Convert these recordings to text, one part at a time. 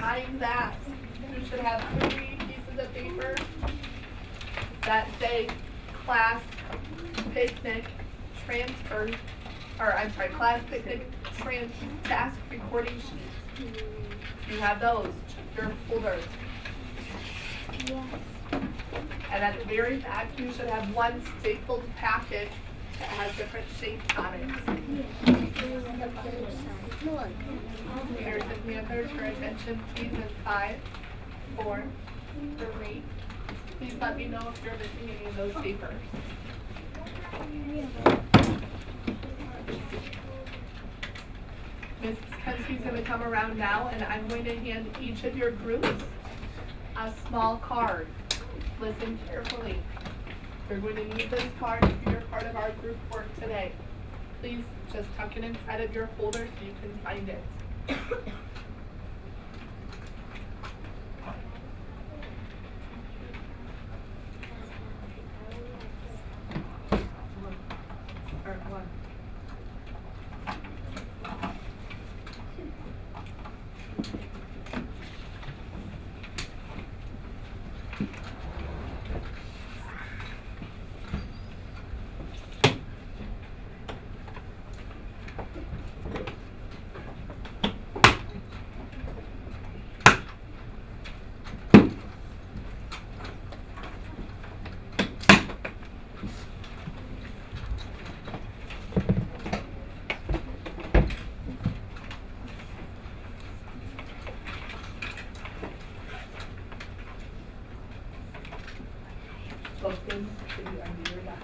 behind that, you should have 3 pieces of paper that say class picnic transfer, or I'm sorry, class picnic task recording sheet. You have those, your folders. Yes. And at the very back, you should have one stapled packet that has different shapes on it. Leaders and Panthers, for attention, please, in 5, 4, 3. Please let me know if you're missing any of those papers. Ms. Kempski's going to come around now, and I'm going to hand each of your groups a small card. Listen carefully. You're going to need this card if you're part of our group work today. Please just tuck it inside of your folder so you can find it. Both things should be under your desk.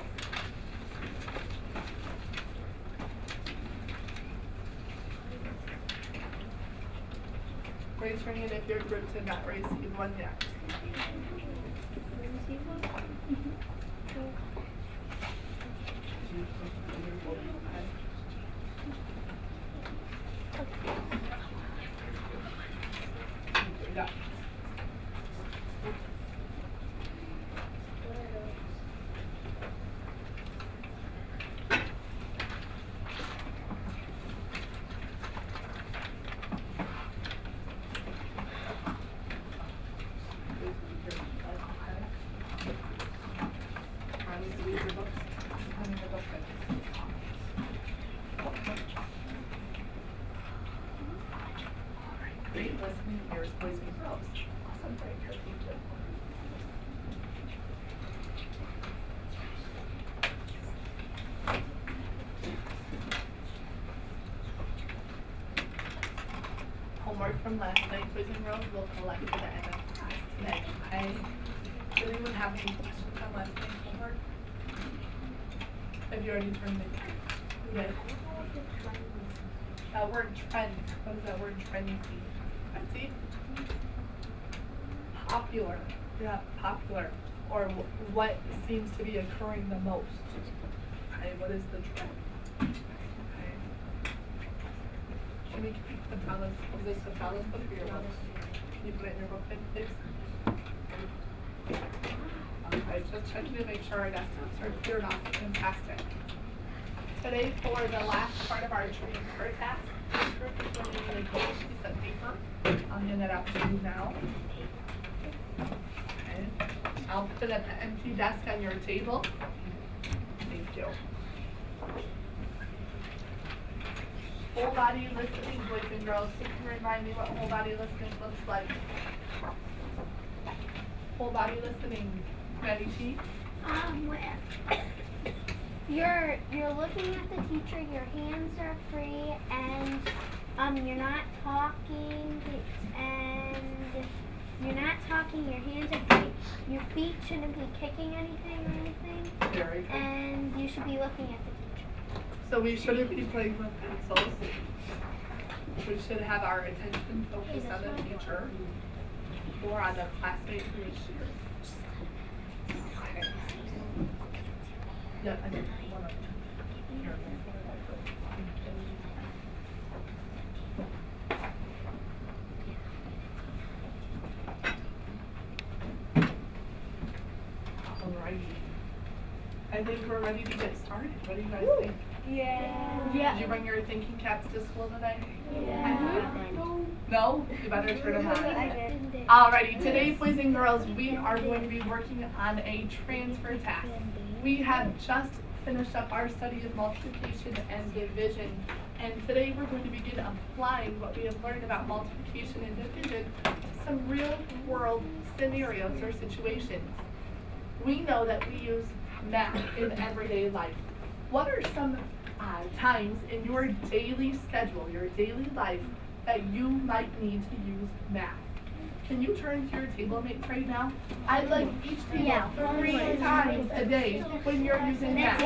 Raise your hand if your group did not receive one yet. Yeah. Great listening ears, boys and girls. Awesome, great, here, thank you. Homework from last night, boys and girls, we'll collect at the end of class today. I really wouldn't have any questions on last night's homework. Have you already turned it in? Yes. That word trend, what does that word trend mean? See? Popular, yeah, popular, or what seems to be occurring the most. Okay, what is the trend? Okay. Jimmy, the fellas, is this the fellas book or your book? Can you put it in your book, please? Okay, just checking to make sure our desktops are cleared off. Fantastic. Today, for the last part of our transfer task, this group is going to need a piece of paper. I'll hand it out to you now. Okay. I'll put an empty desk on your table. Thank you. Whole body listening, boys and girls. Can you remind me what whole body listening looks like? Whole body listening. Ready, T? You're looking at the teacher, your hands are free, and you're not talking, your hands are free. Your feet shouldn't be kicking anything or anything. Very good. And you should be looking at the teacher. So we shouldn't be playing with pencils. We should have our attention focused on the teacher or on the classmate who is here. Okay. Yeah, I think one of them. Here. Alrighty. I think we're ready to get started. What do you guys think? Did you bring your thinking caps to school today? Yeah. No? You better turn them on. Alrighty, today, boys and girls, we are going to be working on a transfer task. We have just finished up our study of multiplication and division, and today we're going to begin applying what we have learned about multiplication and division to some real world scenarios or situations. We know that we use math in everyday life. What are some times in your daily schedule, your daily life, that you might need to use math? Can you turn to your table mates right now? I'd like each table 3 times a day when you're using math.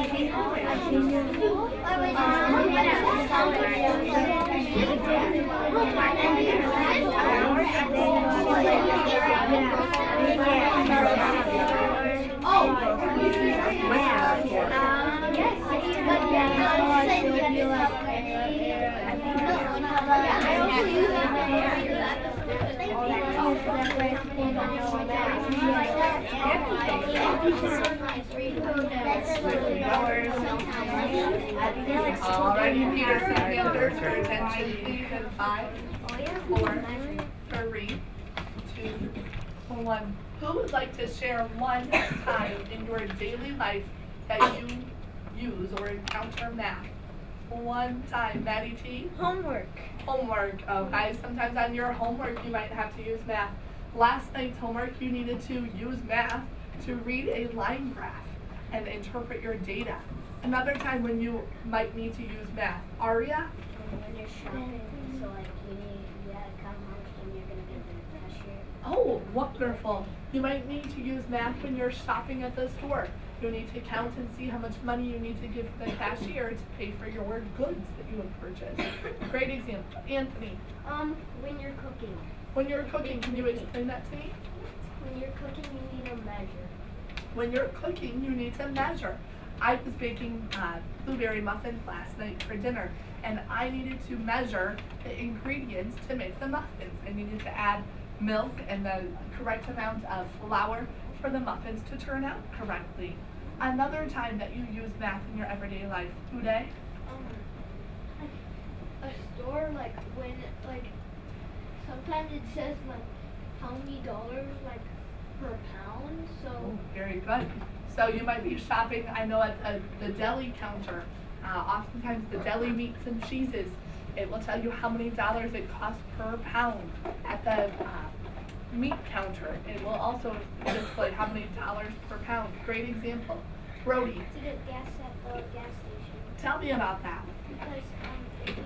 Alrighty, Peterson Panthers, your attention please in 5, 4, 3, 2, 1. Who would like to share one time in your daily life that you use or encounter math? One time, Maddie T? Homework. Homework, okay. Sometimes on your homework you might have to use math. Last night's homework you needed to use math to read a line graph and interpret your data. Another time when you might need to use math. Aria? When you're shopping, so like you gotta count how much time you're gonna give the cashier. Oh, wonderful. You might need to use math when you're shopping at the store. You need to count and see how much money you need to give the cashier to pay for your goods that you have purchased. Great example. Anthony? When you're cooking. When you're cooking, can you explain that to me? When you're cooking, you need to measure. When you're cooking, you need to measure. I was baking blueberry muffins last night for dinner, and I needed to measure the ingredients to make the muffins. I needed to add milk and the correct amount of flour for the muffins to turn out correctly. Another time that you use math in your everyday life, Uday? A store, like when, like, sometimes it says like how many dollars like per pound, so. Oh, very good. So you might be shopping, I know at the deli counter, oftentimes the deli meats and cheeses, it will tell you how many dollars it costs per pound. At the meat counter, it will also display how many dollars per pound. Great example. Brody, To get gas at the gas station. tell me about that. Because if you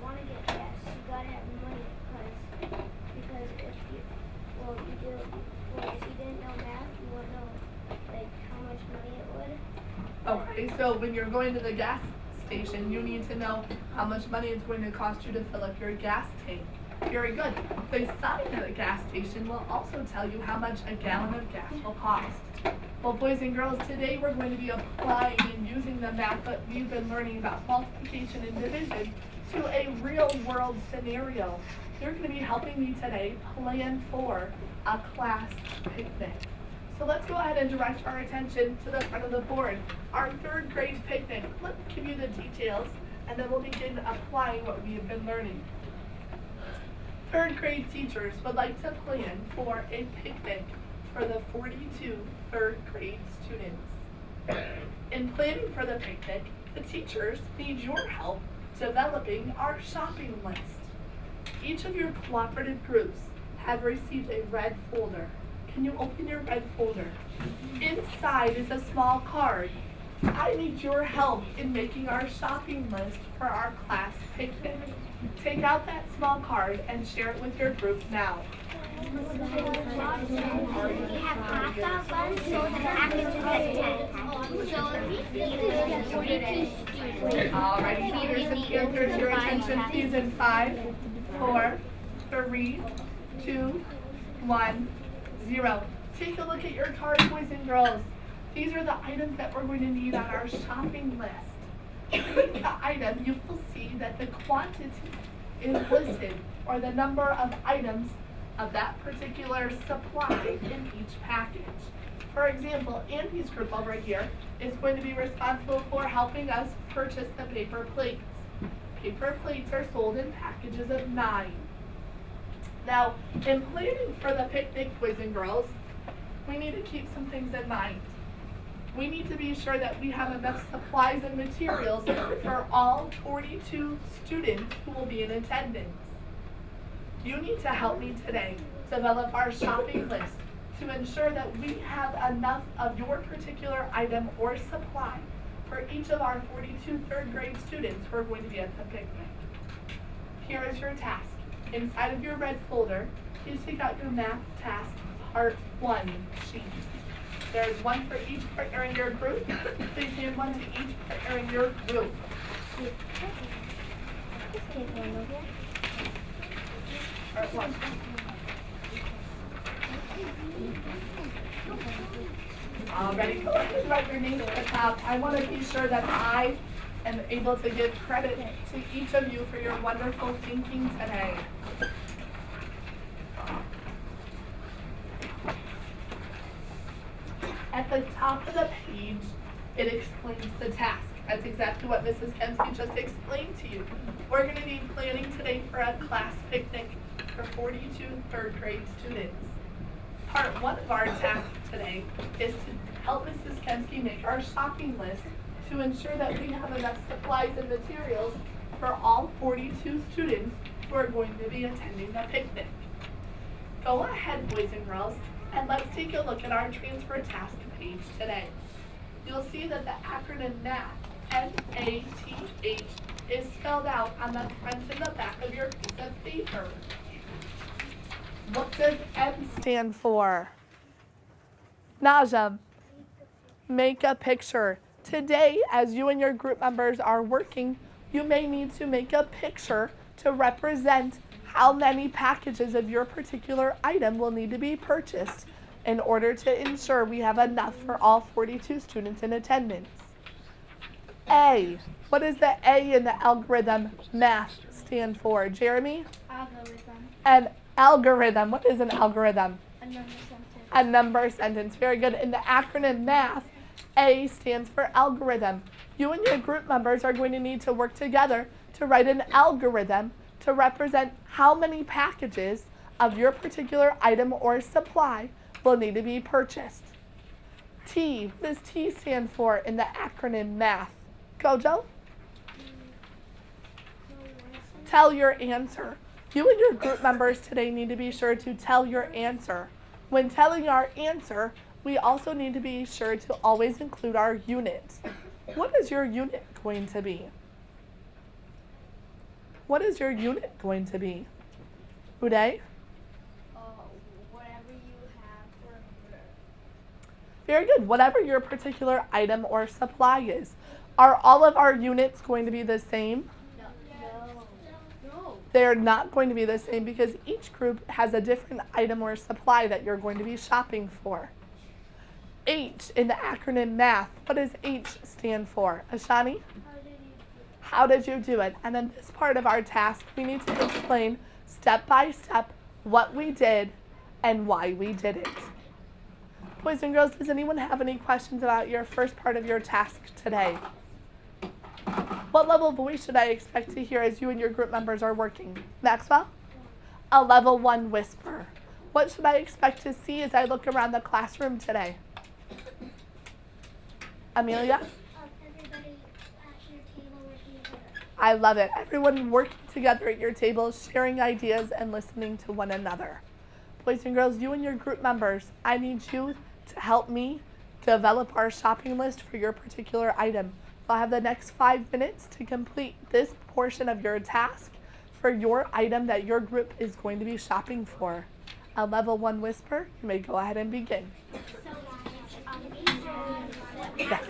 want to get gas, you gotta have money. Because if you didn't know math, you wouldn't know like how much money it would. Okay, so when you're going to the gas station, you need to know how much money it's going to cost you to fill up your gas tank. Very good. The sign at a gas station will also tell you how much a gallon of gas will cost. Well, boys and girls, today we're going to be applying and using the math that we've been learning about multiplication and division to a real world scenario. You're going to be helping me today plan for a class picnic. So let's go ahead and direct our attention to the front of the board. Our 3rd grade picnic. Let me give you the details, and then we'll begin applying what we have been learning. 3rd grade teachers would like to plan for a picnic for the 42 3rd grade students. In planning for the picnic, the teachers need your help developing our shopping list. Each of your cooperative groups have received a red folder. Can you open your red folder? Inside is a small card. I need your help in making our shopping list for our class picnic. Take out that small card and share it with your group now. We have hot dog buns, so the package is at 10. So 42 students. Alrighty, Peterson Panthers, your attention please in 5, 4, 3, 2, 1, 0. Take a look at your card, boys and girls. These are the items that we're going to need on our shopping list. Read the item, you will see that the quantity is listed, or the number of items of that particular supply in each package. For example, Andy's group over here is going to be responsible for helping us purchase the paper plates. Paper plates are sold in packages of 9. Now, in planning for the picnic, boys and girls, we need to keep some things in mind. We need to be sure that we have enough supplies and materials for all 42 students who will be in attendance. You need to help me today develop our shopping list to ensure that we have enough of your particular item or supply for each of our 42 third grade students who are going to be at the picnic. Here is your task. Inside of your red folder, please take out your math task part 1 sheet. There is one for each partner in your group. Please hand one to each partner in your group. Part 1. Alrighty, go ahead and write your name at the top. I want to be sure that I am able to give credit to each of you for your wonderful thinking today. At the top of the page, it explains the task. That's exactly what Mrs. Kempski just explained to you. We're going to be planning today for a class picnic for 42 third grade students. Part 1 of our task today is to help Mrs. Kempski make our shopping list to ensure that we have enough supplies and materials for all 42 students who are going to be attending the picnic. Go ahead, boys and girls, and let's take a look at our transfer task page today. You'll see that the acronym MATH, M-A-T-H, is spelled out on the front and the back of your piece of paper. What does M stand for? Najam, make a picture. Today, as you and your group members are working, you may need to make a picture to represent how many packages of your particular item will need to be purchased in order to ensure we have enough for all 42 students in attendance. A, what does the A in the algorithm math stand for? Jeremy? Algorithm. An algorithm. What is an algorithm? A number sentence. A number sentence. Very good. In the acronym MATH, A stands for algorithm. You and your group members are going to need to work together to write an algorithm to represent how many packages of your particular item or supply will need to be purchased. T, what does T stand for in the acronym MATH? Gojo? Tell your answer. You and your group members today need to be sure to tell your answer. When telling our answer, we also need to be sure to always include our unit. What is your unit going to be? What is your unit going to be? Uday? Whatever you have for her. Very good. Whatever your particular item or supply is. Are all of our units going to be the same? No. They're not going to be the same because each group has a different item or supply that you're going to be shopping for. H in the acronym MATH. What does H stand for? Ashani? How did you do it? And then this part of our task, we need to explain step by step what we did and why we did it. Boys and girls, does anyone have any questions about your first part of your task today? What level voice should I expect to hear as you and your group members are working? Maxwell? A level 1 whisper. What should I expect to see as I look around the classroom today? Amelia? Everybody at your table working together. I love it. Everyone working together at your table, sharing ideas and listening to one another. Boys and girls, you and your group members, I need you to help me develop our shopping list for your particular item. I'll have the next 5 minutes to complete this portion of your task for your item that your group is going to be shopping for. A level 1 whisper, you may go ahead and begin. Yes.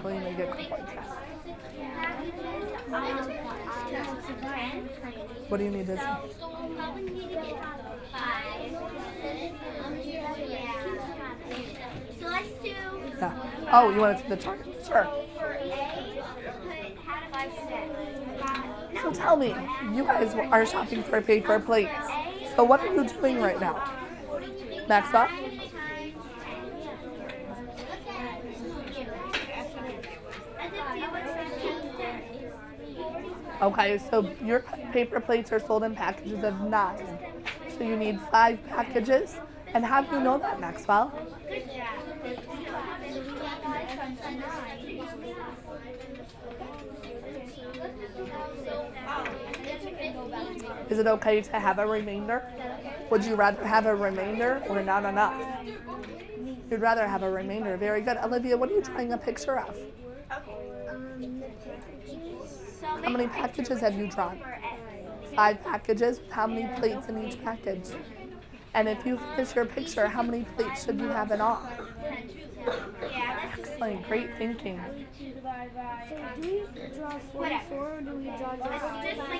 So you may get complete test. What do you need to see? So let's do. Yeah. Oh, you want to see the chart? Sure. For A, put how to buy steps. So tell me, you guys are shopping for paper plates. So what are you doing right now? Maxwell? Okay, so your paper plates are sold in packages of 9. So you need 5 packages. And how do you know that, Maxwell? Is it okay to have a remainder? Would you rather have a remainder or not enough? You'd rather have a remainder. Very good. Olivia, what are you drawing a picture of? How many packages have you drawn? 5 packages. How many plates in each package? And if you finish your picture, how many plates should you have in all? Excellent. Great thinking. So do we draw 44 or do we draw just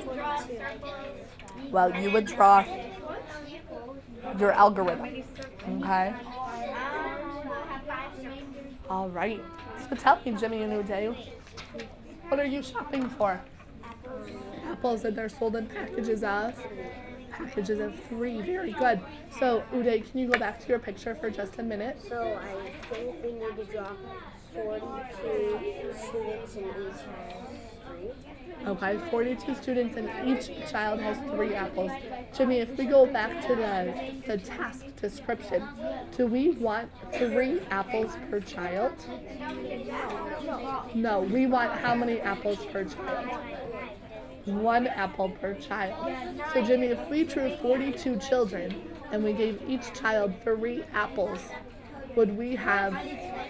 42? Well, you would draw your algorithm. Okay? All right. So tell me, Jimmy and Uday, what are you shopping for? Apples, and they're sold in packages of 3. Very good. So, Uday, can you go back to your picture for just a minute? So I think we need to draw 42 students and each has 3. Okay, 42 students and each child has 3 apples. Jimmy, if we go back to the task description, do we want 3 apples per child? No, we want how many apples per child? 1 apple per child. So Jimmy, if we drew 42 children and we gave each child 3 apples, would we have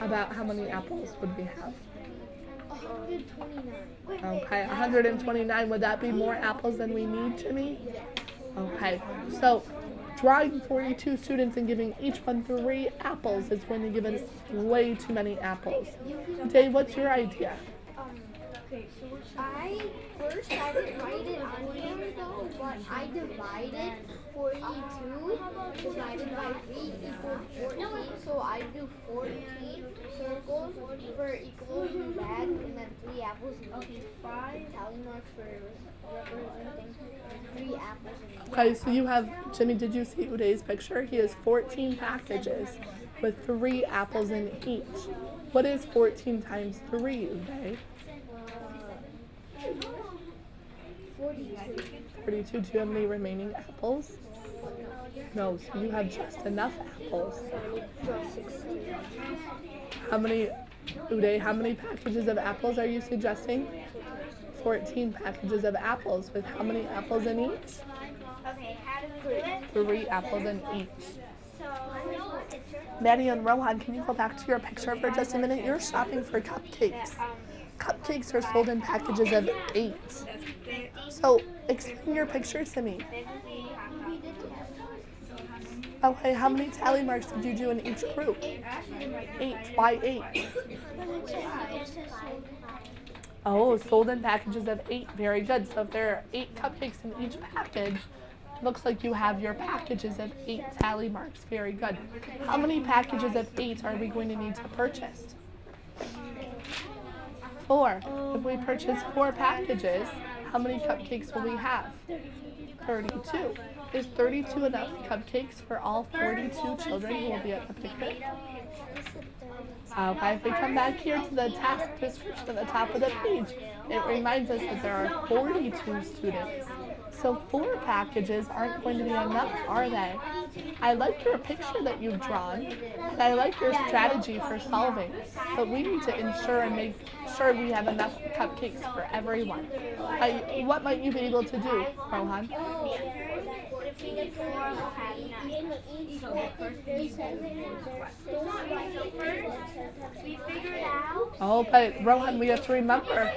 about how many apples would we have? 129. Okay, 129. Would that be more apples than we need, Jimmy? Okay, so drawing 42 students and giving each one 3 apples is going to give us way too many apples. Dave, what's your idea? I didn't write it on here though, but I divided 42 divided by 3 equals 14. So I do 14 circles for equal bag and then 3 apples in each. 5 tally marks for representing 3 apples in each. Okay, so you have, Jimmy, did you see Uday's picture? He has 14 packages with 3 apples in each. What is 14 times 3, Uday? 42. 42. Do you have any remaining apples? No, so you have just enough apples. Draw 16. How many, Uday, how many packages of apples are you suggesting? 14 packages of apples with how many apples in each? Okay, how do we do it? 3 apples in each. So, Maddie and Rohan, can you go back to your picture for just a minute? You're shopping for cupcakes. Cupcakes are sold in packages of 8. So, explain your picture to me. Okay, how many tally marks did you do in each group? 8. Why 8? Oh, sold in packages of 8. Very good. So if there are 8 cupcakes in each package, it looks like you have your packages of 8 tally marks. Very good. How many packages of 8 are we going to need to purchase? 4. If we purchase 4 packages, how many cupcakes will we have? 32. Is 32 enough cupcakes for all 42 children who will be at the picnic? Okay, if we come back here to the task description at the top of the page, it reminds us that there are 42 students. So 4 packages aren't going to be enough, are they? I like your picture that you've drawn, and I like your strategy for solving, but we need to ensure and make sure we have enough cupcakes for everyone. What might you be able to do, Rohan? Oh, but Rohan, we have to remember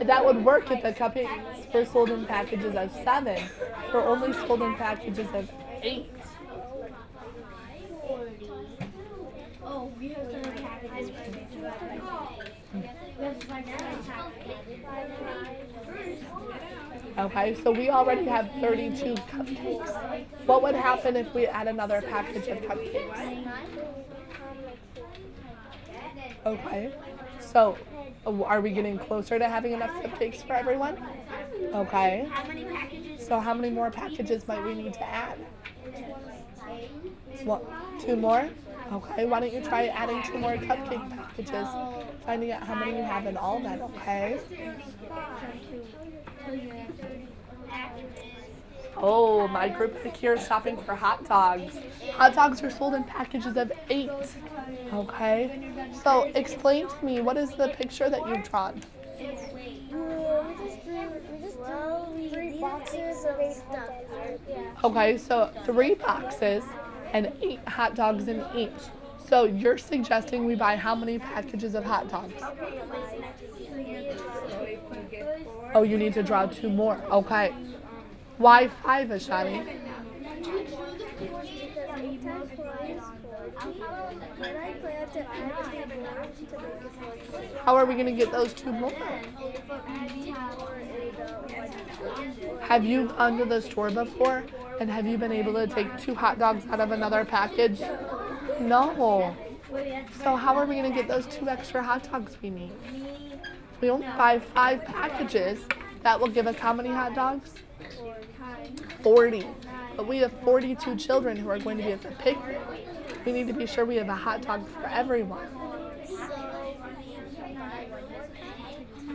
that would work if the cupcakes were sold in packages of 7. We're only sold in packages of 8. oh, we have some packages. Okay, so we already have 32 cupcakes. What would happen if we add another package of cupcakes? Okay, so are we getting closer to having enough cupcakes for everyone? Okay, so how many more packages might we need to add? What? 2 more? Okay, why don't you try adding 2 more cupcake packages, finding out how many you have in all then, okay? Oh, my group here is shopping for hot dogs. Hot dogs are sold in packages of 8. Okay, so explain to me, what is the picture that you've drawn? We 3 boxes of stuff. Okay, so 3 boxes and 8 hot dogs in each. So you're suggesting we buy how many packages of hot dogs? Oh, you need to draw 2 more. Okay. Why 5, Ashani? How are we going to get those 2 more? Have you gone to the store before and have you been able to take 2 hot dogs out of another package? No. So how are we going to get those 2 extra hot dogs we need? We only buy 5 packages. That will give us how many hot dogs? 40. But we have 42 children who are going to be at the picnic. We need to be sure we have a hot dog for everyone.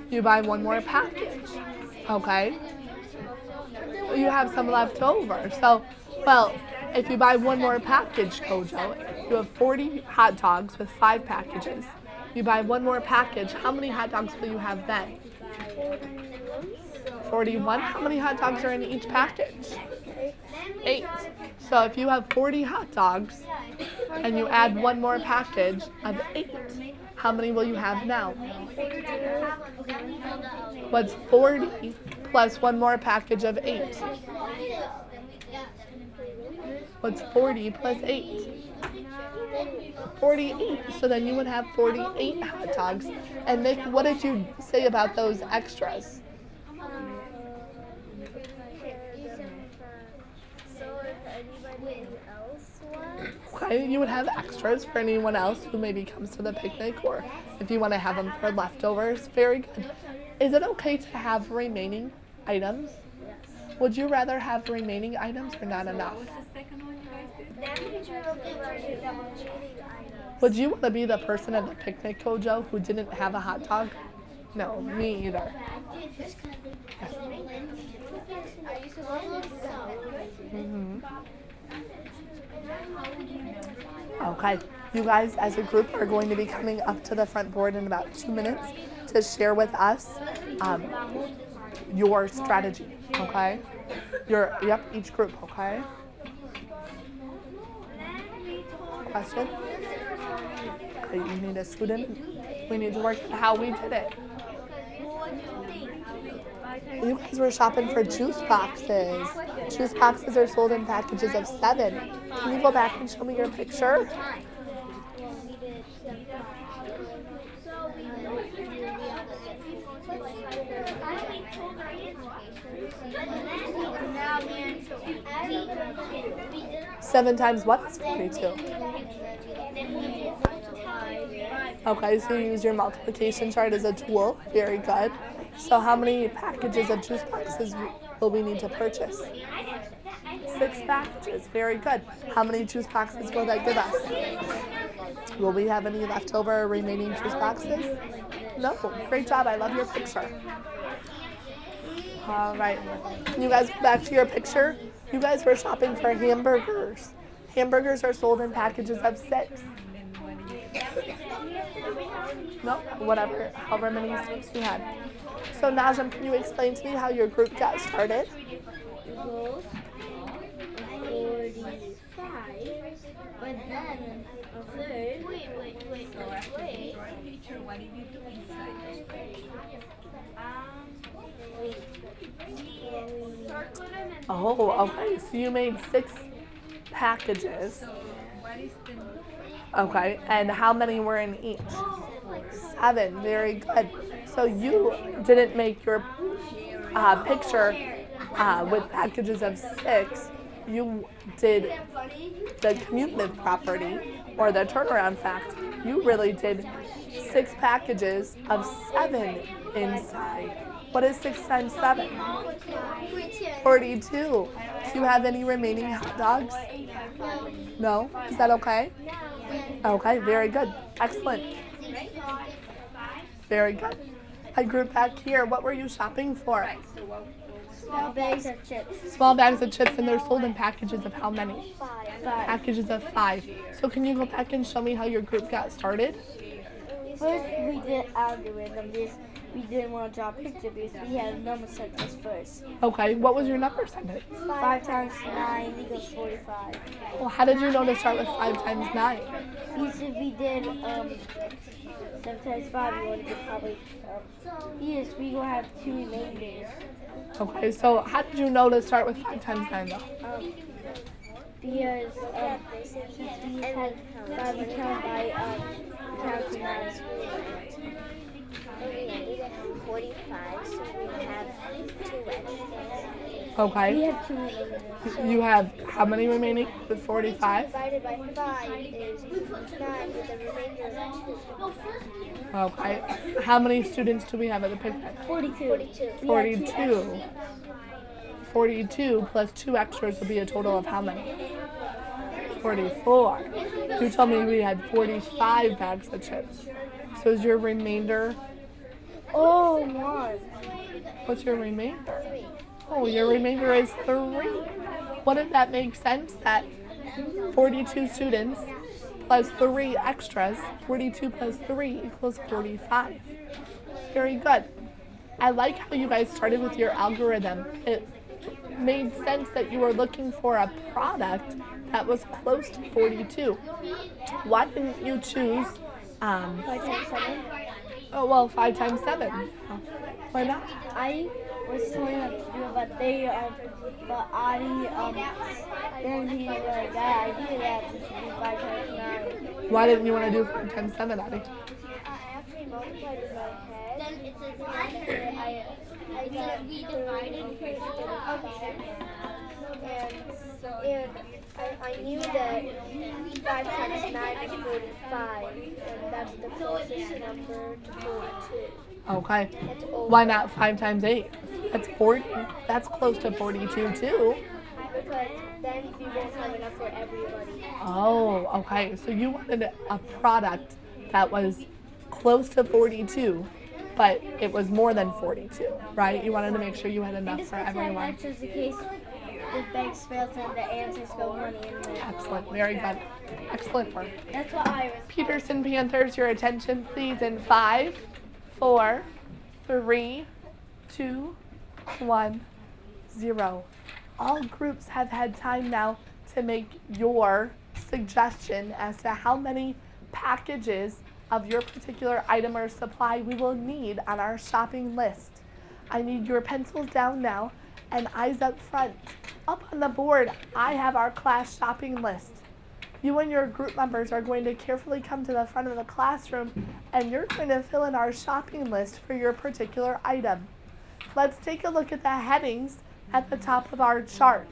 You buy 1 more package. Okay. You have some left over. So, well, if you buy 1 more package, Kojo, you have 40 hot dogs with 5 packages. You buy 1 more package, how many hot dogs will you have then? 41. How many hot dogs are in each package? 8. So if you have 40 hot dogs and you add 1 more package of 8, how many will you have now? What's 40 plus 1 more package of 8? What's 40 plus 8? 48. So then you would have 48 hot dogs. And Nick, what did you say about those extras? Okay, you would have extras for anyone else who maybe comes to the picnic, or if you want to have them for leftovers. Very good. Is it okay to have remaining items? Yes. Would you rather have remaining items or not enough? Would you want to be the person at the picnic, Kojo, who didn't have a hot dog? No, me either. Mm-hmm. Okay, you guys as a group are going to be coming up to the front board in about 2 minutes to share with us your strategy, okay? Each group, okay? Question? Okay, you need a student. We need to work out how we did it. You guys were shopping for juice boxes. Juice boxes are sold in packages of 7. Can you go back and show me your picture? Seven times what is 42? Okay, so you use your multiplication chart as a tool. Very good. So how many packages of juice boxes will we need to purchase? 6 packages. Very good. How many juice boxes will that give us? Will we have any leftover remaining juice boxes? No. Great job. I love your picture. All right. Can you guys go back to your picture? You guys were shopping for hamburgers. Hamburgers are sold in packages of 6. No, whatever, however many 6 you had. So Najam, can you explain to me how your group got started? Equals 45, but then a third. Wait. Teacher, what did you do inside? Oh, okay. So you made 6 packages. So what is the Okay, and how many were in each? 7. Very good. So you didn't make your picture with packages of 6. You did the commutative property, or the turnaround fact. You really did 6 packages of 7 inside. What is 6 times 7? 42. Do you have any remaining hot dogs? No? Is that okay? Okay, very good. Excellent. Very good. My group back here, what were you shopping for? Small bags of chips. Small bags of chips, and they're sold in packages of how many? 5. Packages of 5. So can you go back and show me how your group got started? First, we did algorithm. We didn't want to draw a picture because we had a number sentence first. Okay, what was your number sentence? 5 times 9 equals 45. Well, how did you know to start with 5 times 9? Because if we did 7 times 5, we would have been probably, yes, we will have 2 remainders. Okay, so how did you know to start with 5 times 9 though? Because since we had 5 we count by counting 9. We have 45, so we have 2 extras. Okay. We have 2 remainders. You have how many remaining with 45? Divided by 5 is 9 with a remainder of 2. Okay. How many students do we have at the picnic? 42. 42. 42 plus 2 extras will be a total of how many? 44. You told me we had 45 bags of chips. So is your remainder, Oh, 1. what's your remainder? Oh, your remainder is 3. Wouldn't that make sense that 42 students plus 3 extras, 42 plus 3 equals 45? Very good. I like how you guys started with your algorithm. It made sense that you were looking for a product that was close to 42. Why didn't you choose 5 times 7. 5 times 7? Why not? I was telling them to do it, but they, but Adi, then he was like, that idea that we should do 5 times 9. Why didn't you want to do 5 times 7, Addie? After he multiplied in my head, I got we divided and I knew that 5 times 9 is 45, and that's the closest number to 42. Okay. That's over. Why not 5 times 8? That's 40. That's close to 42 too. Because then we won't have enough for everybody. Oh, okay. So you wanted a product that was close to 42, but it was more than 42, right? You wanted to make sure you had enough for everyone. Extras in case the bags fail and the answers go money in there. Excellent. Very good. Excellent work. That's what I was. Peterson Panthers, your attention please in 5, 4, 3, 2, 1, 0. All groups have had time now to make your suggestion as to how many packages of your particular item or supply we will need on our shopping list. I need your pencils down now and eyes up front. Up on the board, I have our class shopping list. You and your group members are going to carefully come to the front of the classroom and you're going to fill in our shopping list for your particular item. Let's take a look at the headings at the top of our chart.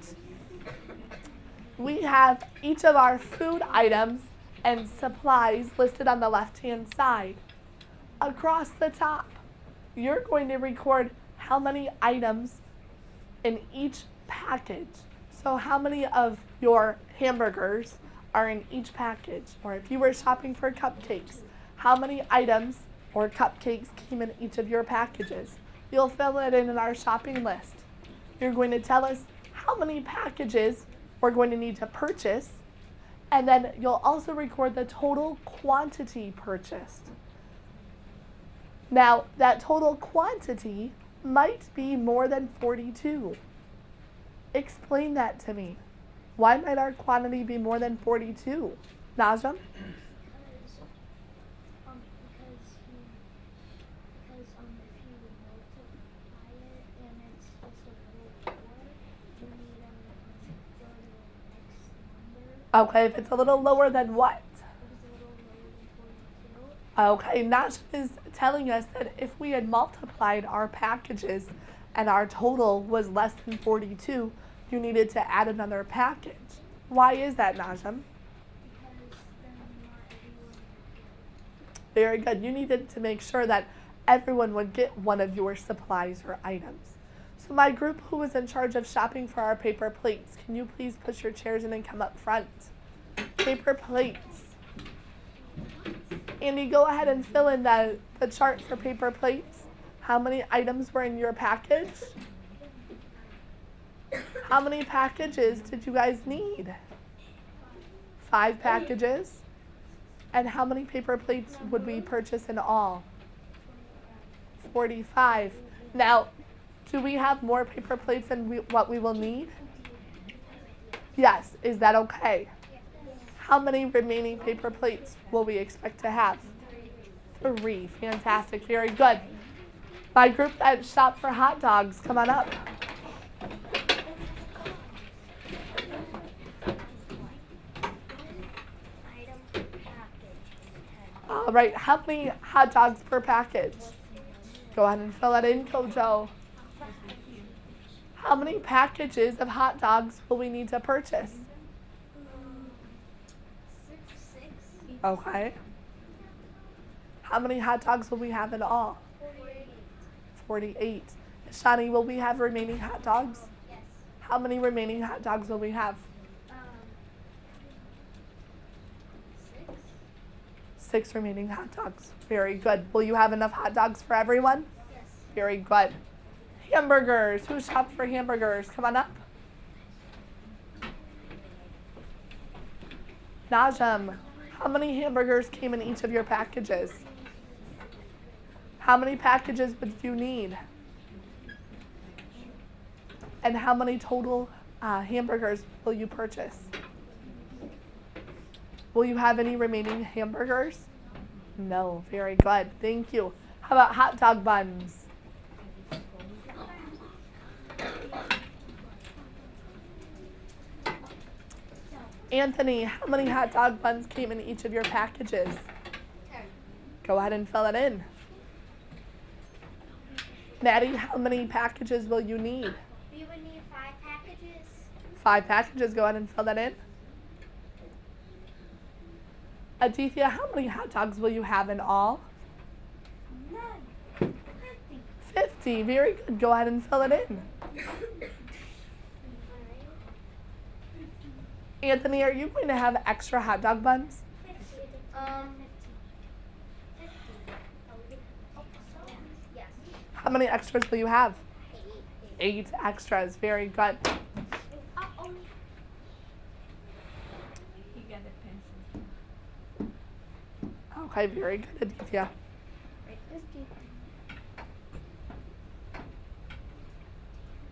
We have each of our food items and supplies listed on the left-hand side. Across the top, you're going to record how many items in each package. So how many of your hamburgers are in each package? Or if you were shopping for cupcakes, how many items or cupcakes came in each of your packages? You'll fill it in our shopping list. You're going to tell us how many packages we're going to need to purchase, and then you'll also record the total quantity purchased. Now, that total quantity might be more than 42. Explain that to me. Why might our quantity be more than 42? Najam? Because if you multiply it and it's just a little lower, you need go to the next number. Okay, if it's a little lower than what? If it's a little lower than 42. Okay, Najam is telling us that if we had multiplied our packages and our total was less than 42, you needed to add another package. Why is that, Najam? Because then not everyone will Very good. You needed to make sure that everyone would get one of your supplies or items. So my group who was in charge of shopping for our paper plates, can you please push your chairs in and come up front? paper plates. Andy, go ahead and fill in the chart for paper plates. How many items were in your package? How many packages did you guys need? 5 packages. And how many paper plates would we purchase in all? 45. Now, do we have more paper plates than what we will need? Yes. Is that okay? How many remaining paper plates will we expect to have? 3. Fantastic. Very good. My group that shop for hot dogs, come on up. All right. How many hot dogs per package? Go ahead and fill that in, Kojo. How many packages of hot dogs will we need to purchase? 6. Okay. How many hot dogs will we have in all? 48. Shani, will we have remaining hot dogs? Yes. How many remaining hot dogs will we have? 6. 6 remaining hot dogs. Very good. Will you have enough hot dogs for everyone? Yes. Very good. Hamburgers. Who shopped for hamburgers? Come on up. Najam, how many hamburgers came in each of your packages? How many packages would you need? And how many total hamburgers will you purchase? Will you have any remaining hamburgers? No. Very good. Thank you. How about hot dog buns? Anthony, how many hot dog buns came in each of your packages? 10. Go ahead and fill it in. Maddie, how many packages will you need? We would need 5 packages. 5 packages. Go ahead and fill that in. Aditya, how many hot dogs will you have in all? None. 50. Very good. Go ahead and fill it in. Anthony, are you going to have extra hot dog buns? 50. Yes. How many extras will you have? 8. 8 extras. Very good. He got a pencil. Okay, very good, Aditya.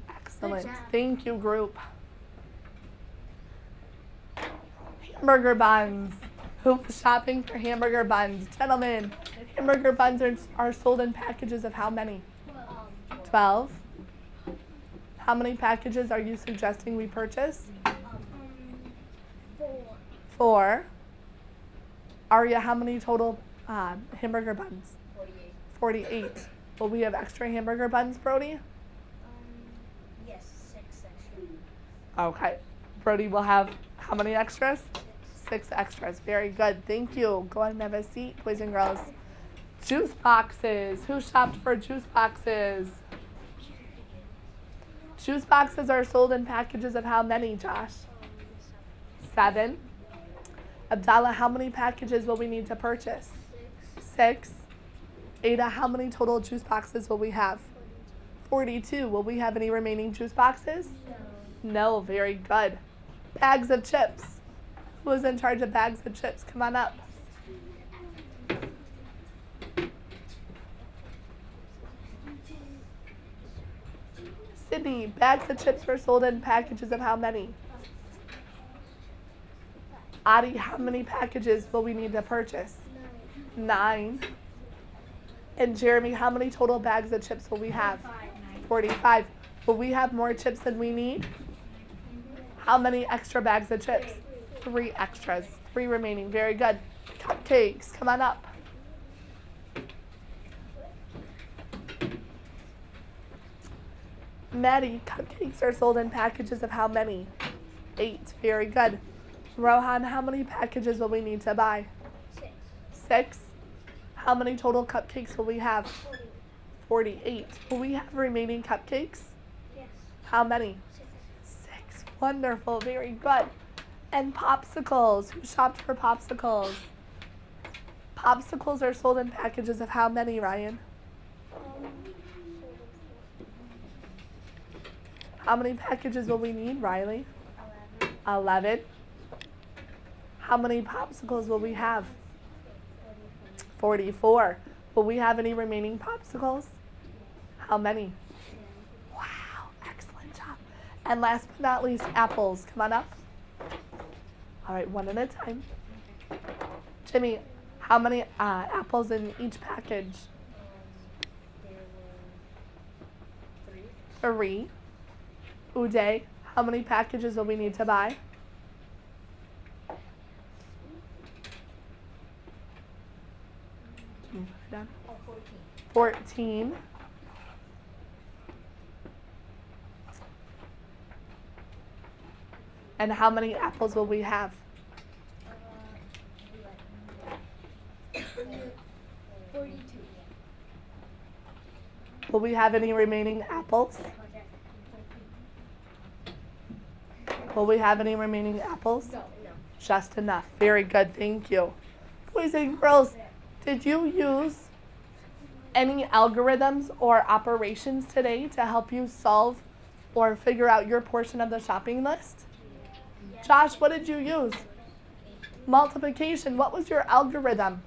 Excellent. job. Thank you, group. Hamburger buns. Who was shopping for hamburger buns? Gentlemen, hamburger buns are sold in packages of how many? 12. How many packages are you suggesting we purchase? 4. 4. Arya, how many total hamburger buns? 48. Will we have extra hamburger buns, Brody? Yes, 6 actually. Okay. Brody will have how many extras? 6 extras. Very good. Thank you. Go ahead and have a seat, boys and girls. Juice boxes. Who shopped for juice boxes? Juice boxes are sold in packages of how many, Josh? 7. Abdallah, how many packages will we need to purchase? 6. Ada, how many total juice boxes will we have? 42. Will we have any remaining juice boxes? No. Very good. Bags of chips. Who is in charge of bags of chips? Come on up. Sydney, bags of chips were sold in packages of how many? Adi, how many packages will we need to purchase? 9. And Jeremy, how many total bags of chips will we have? 45. Will we have more chips than we need? How many extra bags of chips? 3 extras. 3 remaining. Very good. Cupcakes, come on up. Maddie, cupcakes are sold in packages of how many? 8. Very good. Rohan, how many packages will we need to buy? 6. 6. How many total cupcakes will we have? 48. Will we have remaining cupcakes? Yes. How many? 6. 6. Wonderful. Very good. And popsicles. Who shopped for popsicles? Popsicles are sold in packages of how many, Ryan? How many packages will we need, Riley? 11. How many popsicles will we have? 44. Will we have any remaining popsicles? How many? Wow, excellent job. And last but not least, apples. Come on up. All right, one at a time. Jimmy, how many apples in each package? There were 3. Uday, how many packages will we need to buy? Can you put it down? 14. And how many apples will we have? 42. Will we have any remaining apples? Will we have any remaining apples? No. Just enough. Very good. Thank you. Boys and girls, did you use any algorithms or operations today to help you solve or figure out your portion of the shopping list? Josh, what did you use? Multiplication. What was your algorithm?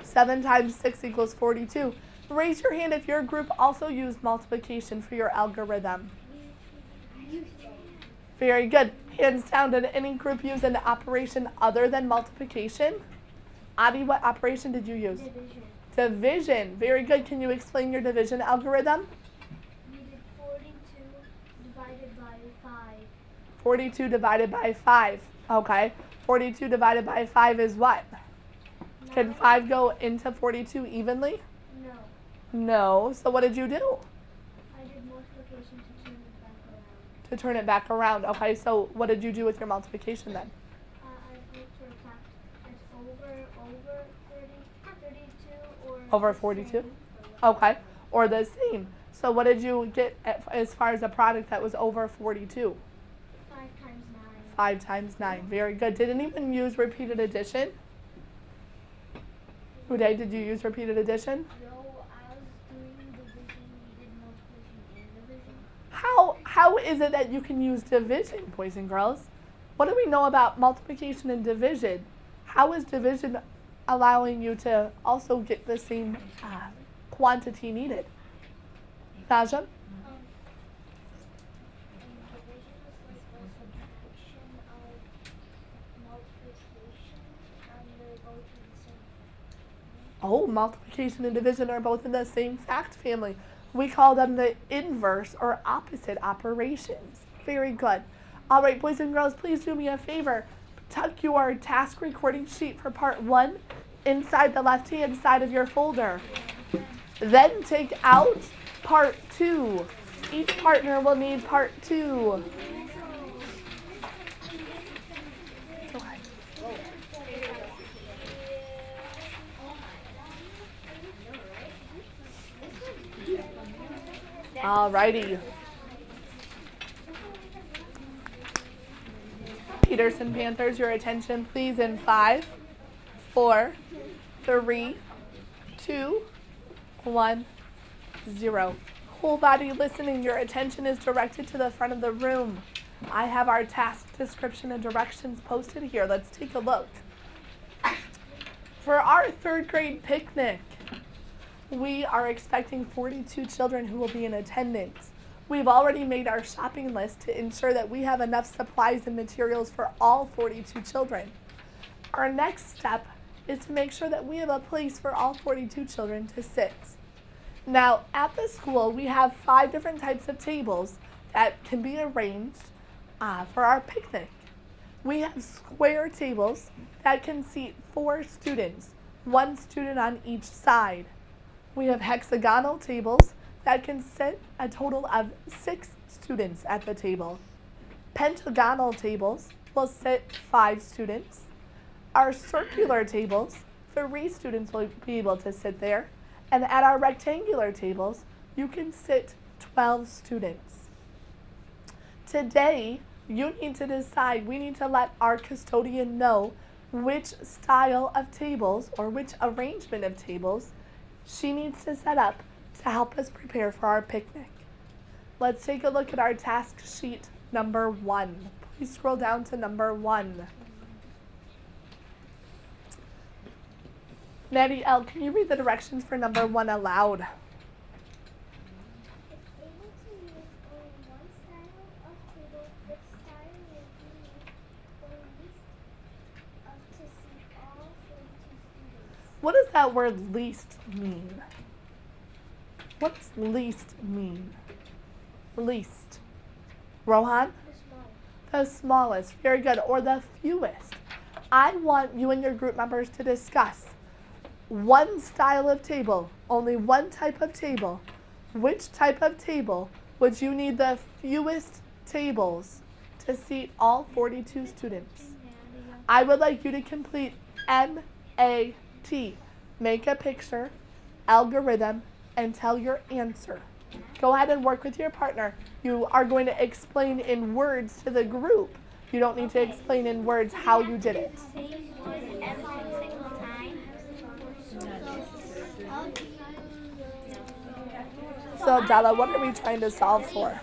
7 times 6 equals 42. Raise your hand if your group also used multiplication for your algorithm. Very good. Hands down, did any group use an operation other than multiplication? Adi, what operation did you use? Division. Division. Very good. Can you explain your division algorithm? We did 42 divided by 5. 42 divided by 5. Okay. 42 divided by 5 is what? Can 5 go into 42 evenly? No. No. So what did you do? I did multiplication to turn it back around. To turn it back around. Okay, so what did you do with your multiplication then? I looked for a fact that's over 32 or Over the 42? same. Okay. Or the same. So what did you get as far as a product that was over 42? 5 times 9. 5 times 9. Very good. Did anyone use repeated addition? Uday, did you use repeated addition? No, I was doing division. We did multiplication and division. How is it that you can use division, boys and girls? What do we know about multiplication and division? How is division allowing you to also get the same quantity needed? Naja? And division is like a subtraction of multiplication, and they're both in the same thing. Oh, multiplication and division are both in the same fact family. We call them the inverse or opposite operations. Very good. All right, boys and girls, please do me a favor. Tuck your task recording sheet for part 1 inside the left-hand side of your folder. Then take out part 2. Each partner will need part 2. Okay. Alrighty. Peterson Panthers, your attention please in 5, 4, 3, 2, 1, 0. Whole body listening, your attention is directed to the front of the room. I have our task description and directions posted here. Let's take a look. For our 3rd grade picnic, we are expecting 42 children who will be in attendance. We've already made our shopping list to ensure that we have enough supplies and materials for all 42 children. Our next step is to make sure that we have a place for all 42 children to sit. Now, at the school, we have 5 different types of tables that can be arranged for our picnic. We have square tables that can seat 4 students, 1 student on each side. We have hexagonal tables that can sit a total of 6 students at the table. Pentagonal tables will sit 5 students. Our circular tables, 3 students will be able to sit there. And at our rectangular tables, you can sit 12 students. Today, you need to decide, we need to let our custodian know which style of tables or which arrangement of tables she needs to set up to help us prepare for our picnic. Let's take a look at our task sheet number 1. Please scroll down to number 1. Maddie L., can you read the directions for number 1 aloud? What does that word least mean? What does least mean? Least. Rohan? The smallest. Very good. Or the fewest. I want you and your group members to discuss one style of table, only one type of table. Which type of table would you need the fewest tables to seat all 42 students? I would like you to complete MAT. Make a picture, algorithm, and tell your answer. Go ahead and work with your partner. You are going to explain in words to the group. You don't need to explain in words how you did it. So, Abdallah, what are we trying to solve for?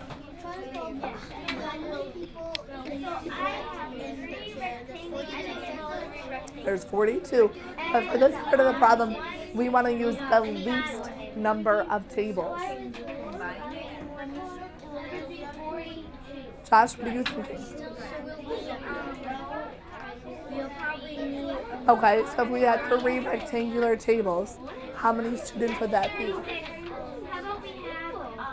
There's 42. But for this part of the problem, we want to use the least number of tables. Josh, what are you thinking? Okay, so if we had 3 rectangular tables, how many students would that be? How about we have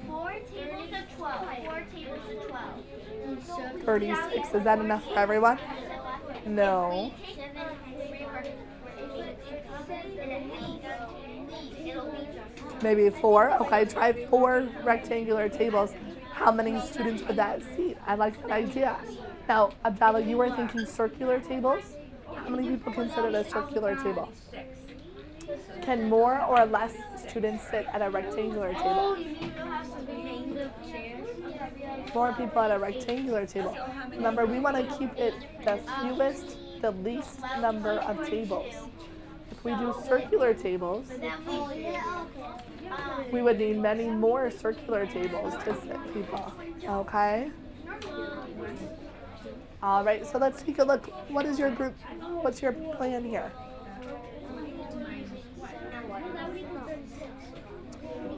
4 tables of 12? 4 tables of 12. 36. Is that enough for everyone? No. Maybe 4. Okay, try 4 rectangular tables. How many students would that seat? I like that idea. Now, Abdallah, you were thinking circular tables? How many people can sit at a circular table? Can more or less students sit at a rectangular table? More people at a rectangular table. Remember, we want to keep it the fewest, the least number of tables. If we do circular tables, we would need many more circular tables to sit people. Okay? All right, so let's take a look. What is your group? What's your plan here?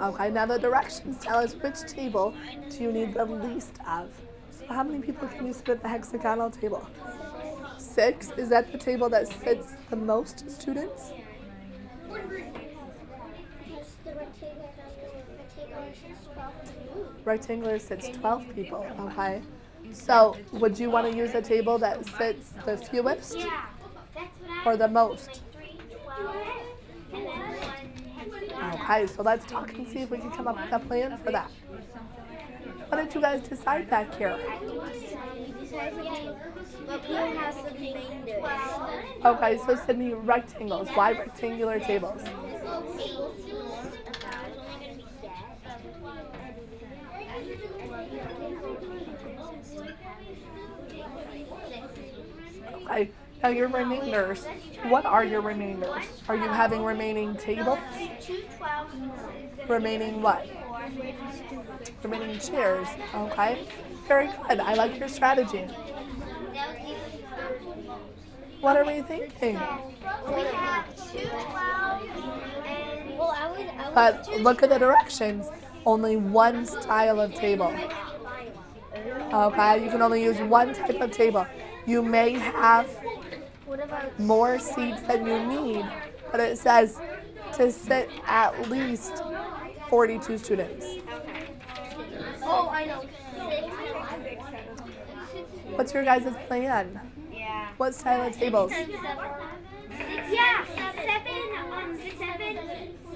Okay, now the directions tell us which table do you need the least of. So how many people can you sit at the hexagonal table? 6. Is that the table that sits the most students? Rectangular sits 12 people, okay. So would you want to use a table that sits the fewest or the most? Okay, so let's talk and see if we can come up with a plan for that. What did you guys decide back here? Okay, so Sydney, rectangles. Why rectangular tables? Okay, now your remainders. What are your remainders? Are you having remaining tables? Remaining what? Remaining chairs. Okay, very good. I like your strategy. What are we thinking? We have 2 12 and But look at the directions. Only one style of table. Okay, you can only use one type of table. You may have more seats than you need, but it says to sit at least 42 students. oh, I know. 6. What's your guys' plan? Yeah. What style of tables? Yeah,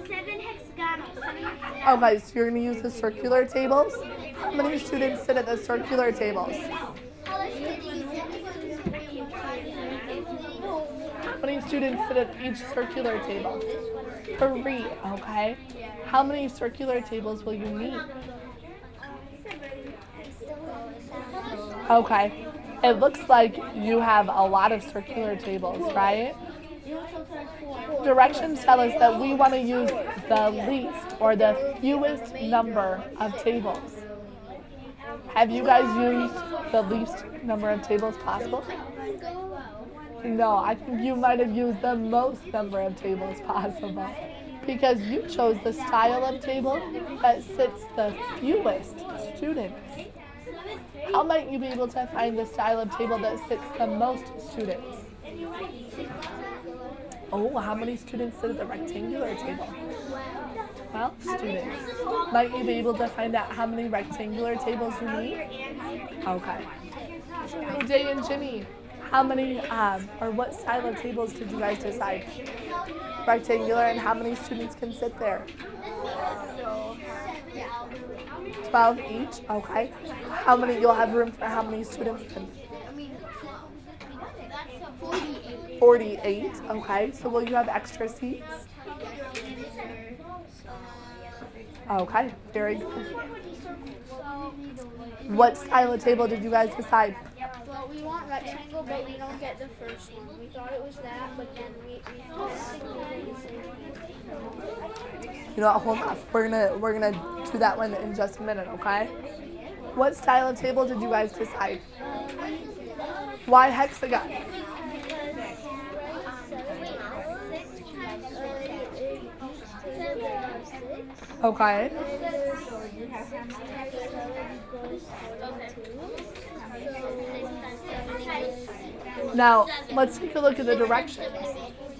7 hexagonals. Okay, so you're going to use the circular tables. How many students sit at the circular tables? How many students sit at each circular table? 3, okay. How many circular tables will you need? Okay. It looks like you have a lot of circular tables, right? Directions tell us that we want to use the least or the fewest number of tables. Have you guys used the least number of tables possible? No, I think you might have used the most number of tables possible because you chose the style of table that sits the fewest students. How might you be able to find the style of table that sits the most students? Oh, how many students sit at the rectangular table? 12 students. Might you be able to find out how many rectangular tables you need? Okay. Jay and Jimmy, how many or what style of tables did you guys decide? Rectangular, and how many students can sit there? 12 each, okay. How many, you'll have room for how many students then? 48, okay. So will you have extra seats? Okay, very good. What style of table did you guys decide? Well, we want rectangle, but we don't get the first one. We thought it was that, but then we You know what, hold on. We're gonna do that one in just a minute, okay? What style of table did you guys decide? Why hexagon? Okay. Now, let's take a look at the directions.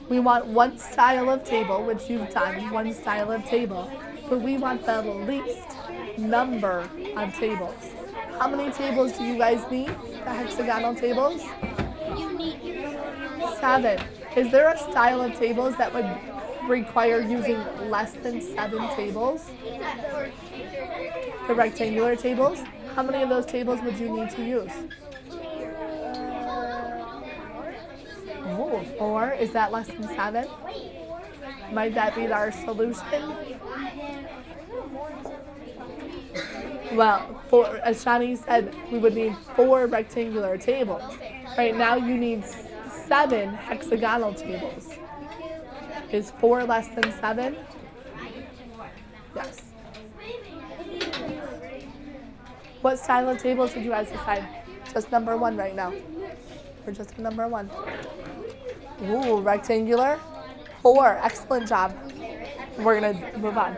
We want one style of table, which you've done, one style of table, but we want the least number of tables. How many tables do you guys need? The hexagonal tables? 7. Is there a style of tables that would require using less than 7 tables? The rectangular tables? How many of those tables would you need to use? Oh, 4. Is that less than 7? Might that be our solution? Well, as Shani said, we would need 4 rectangular tables. Right now you need 7 hexagonal tables. Is 4 less than 7? Yes. What style of tables did you guys decide? Just number 1 right now. Or just number 1? Ooh, rectangular. 4. Excellent job. We're going to move on.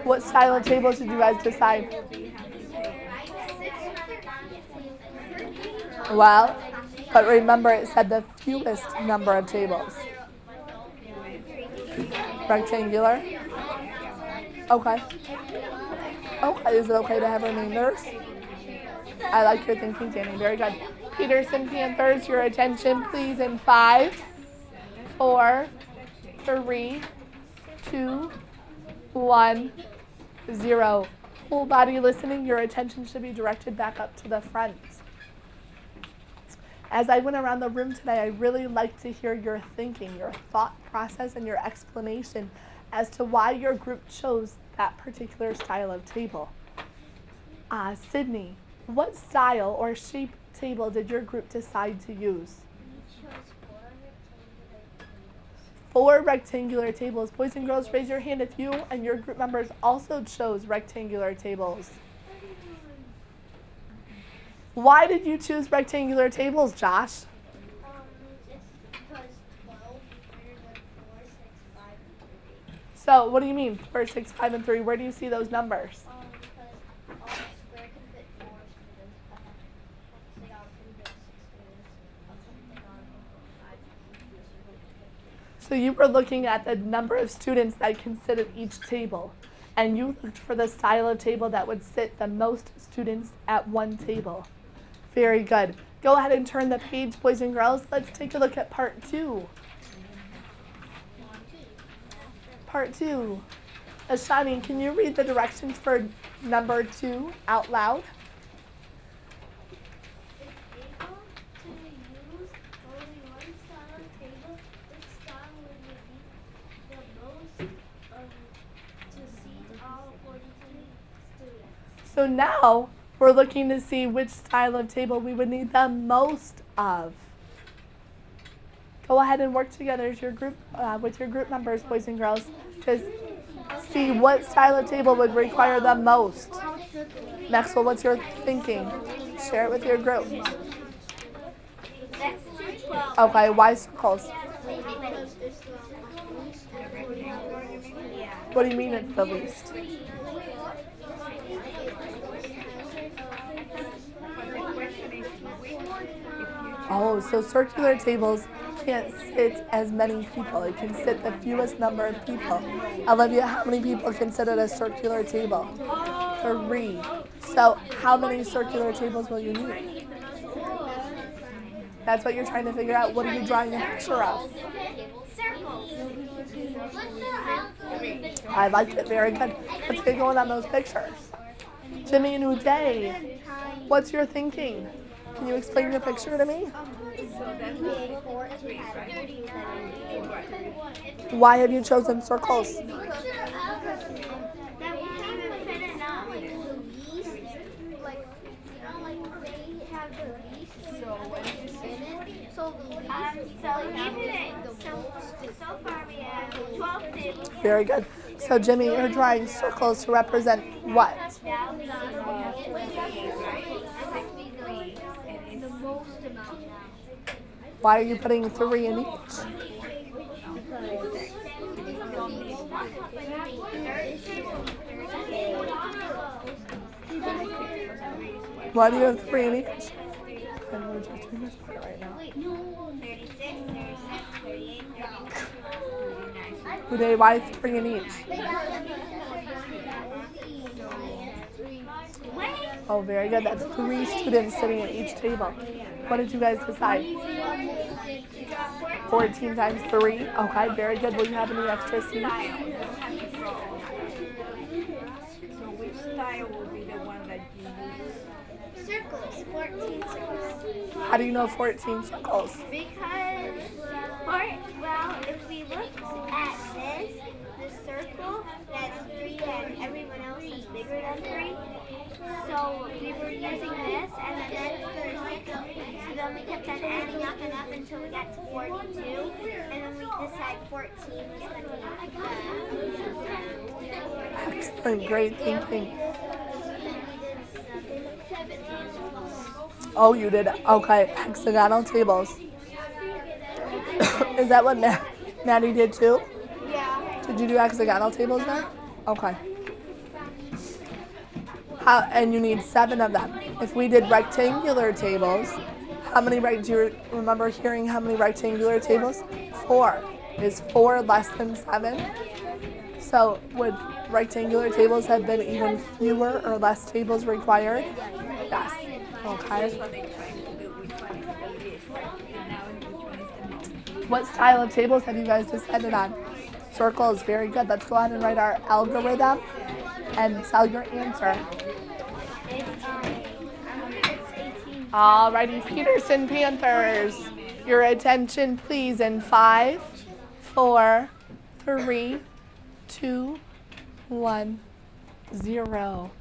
What style of tables did you guys decide? Well, but remember it said the fewest number of tables. Rectangular. Okay. Okay, is it okay to have remainders? I like your thinking, Danny. Very good. Peterson Panthers, your attention please in 5, 4, 3, 2, 1, 0. Whole body listening, your attention should be directed back up to the front. As I went around the room today, I really like to hear your thinking, your thought process, and your explanation as to why your group chose that particular style of table. Sydney, what style or shape table did your group decide to use? 4 rectangular tables. Boys and girls, raise your hand if you and your group members also chose rectangular tables. Why did you choose rectangular tables, Josh? It's because 12 is greater than 4, 6, 5, and 3. So what do you mean 4, 6, 5, and 3? Where do you see those numbers? Because a square can fit 4 students, a hexagon can fit 6 students, a pentagon can fit 5 students. So you were looking at the number of students that can sit at each table, and you looked for the style of table that would sit the most students at one table. Very good. Go ahead and turn the page, boys and girls. Let's take a look at part 2. Part 2. Ashani, can you read the directions for number 2 out loud? So now We're looking to see which style of table we would need the most of. Go ahead and work together as your group, with your group members, boys and girls, to see what style of table would require the most. Maxwell, what's your thinking? Share it with your group. Okay, why circles? What do you mean it's the least? Oh, so circular tables can't sit as many people. It can sit the fewest number of people. Olivia, how many people can sit at a circular table? 3. So how many circular tables will you need? That's what you're trying to figure out. What are you drawing a picture of? I liked it. Very good. Let's get going on those pictures. Jimmy and Uday, what's your thinking? Can you explain your picture to me? Why have you chosen circles? So far we have 12 tables. Very good. So Jimmy, you're drawing circles to represent what? Why are you putting 3 in each? Why do you have 3 in each? And we're just doing this part right now. 36, 38, 39. Uday, why 3 in each? Oh, very good. That's 3 students sitting at each table. What did you guys decide? 14 times 3. Okay, very good. Will you have any extra seats? So which style will be the one that you use? Circles, 14 circles. How do you know 14 circles? Because, if we looked at this, the circle, that's 3 and everyone else is bigger than 3. So we were using this and then 36. So then we kept on adding up and up until we got to 42. And then we decided 14 was going to be Excellent. Great thinking. Oh, you did. Okay. Hexagonal tables. Is that what Maddie did too? Yeah. Did you do hexagonal tables there? Okay. And you need 7 of them. If we did rectangular tables, how many do you remember hearing how many rectangular tables? 4. Is 4 less than 7? So would rectangular tables have been even fewer or less tables required? Yes. Okay. That's what they're trying to do. Which one is the least? And now which one is the most? What style of tables have you guys decided on? Circles. Very good. Let's go ahead and write our algorithm and tell your answer. Alrighty, Peterson Panthers. Your attention, please, in 5, 4, 3, 2, 1, 0.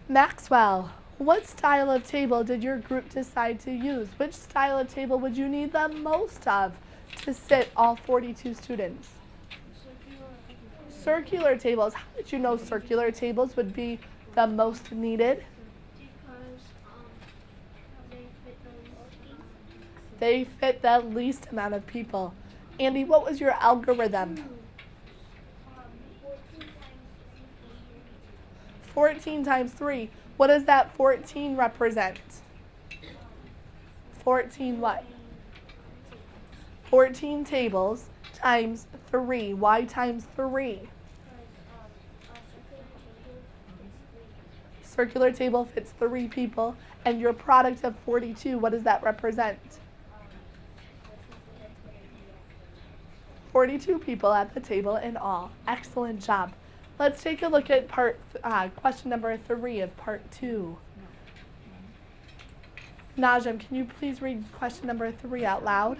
Maxwell, what style of table did your group decide to use? Which style of table would you need the most of to sit all 42 students? Circular tables. How did you know circular tables would be the most needed? They fit the least amount of people. Andy, what was your algorithm? 14 times 3. What does that 14 represent? 14 what? 14 tables times 3. Why times 3? Circular table fits 3 people. And your product of 42, what does that represent? 42 people at the table in all. Excellent job. Let's take a look at question number 3 of part 2. Najim, can you please read question number 3 out loud?